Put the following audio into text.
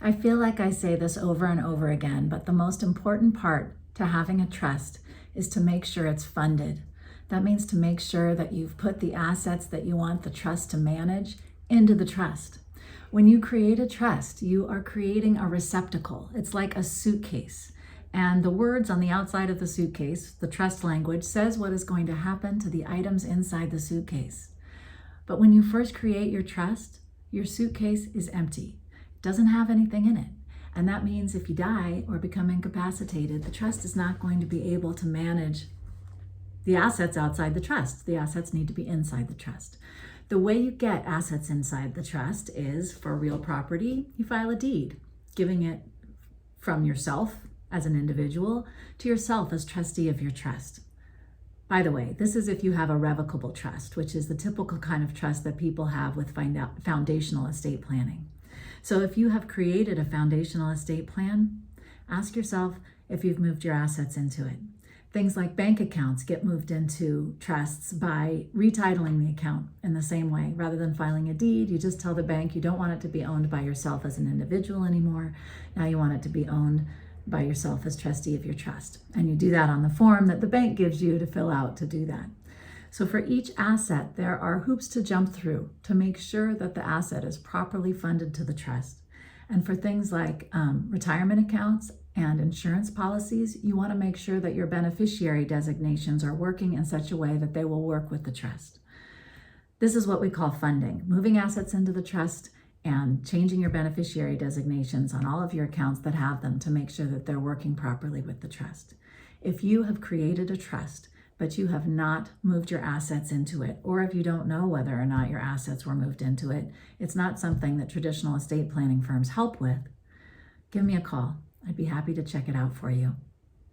I feel like I say this over and over again, but the most important part to having a trust is to make sure it's funded. That means to make sure that you've put the assets that you want the trust to manage into the trust. When you create a trust, you are creating a receptacle. It's like a suitcase. And the words on the outside of the suitcase, the trust language, says what is going to happen to the items inside the suitcase. But when you first create your trust, your suitcase is empty. It doesn't have anything in it. And that means if you die or become incapacitated, the trust is not going to be able to manage the assets outside the trust. The assets need to be inside the trust. The way you get assets inside the trust is, for real property, you file a deed, giving it from yourself as an individual to yourself as trustee of your trust. By the way, this is if you have a revocable trust, which is the typical kind of trust that people have with foundational estate planning. So if you have created a foundational estate plan, ask yourself if you've moved your assets into it. Things like bank accounts get moved into trusts by retitling the account in the same way. Rather than filing a deed, you just tell the bank you don't want it to be owned by yourself as an individual anymore. Now you want it to be owned by yourself as trustee of your trust. And you do that on the form that the bank gives you to fill out to do that. So for each asset, there are hoops to jump through to make sure that the asset is properly funded to the trust. And for things like retirement accounts and insurance policies, you want to make sure that your beneficiary designations are working in such a way that they will work with the trust. This is what we call funding, moving assets into the trust and changing your beneficiary designations on all of your accounts that have them to make sure that they're working properly with the trust. If you have created a trust, but you have not moved your assets into it, or if you don't know whether or not your assets were moved into it, it's not something that traditional estate planning firms help with, give me a call. I'd be happy to check it out for you.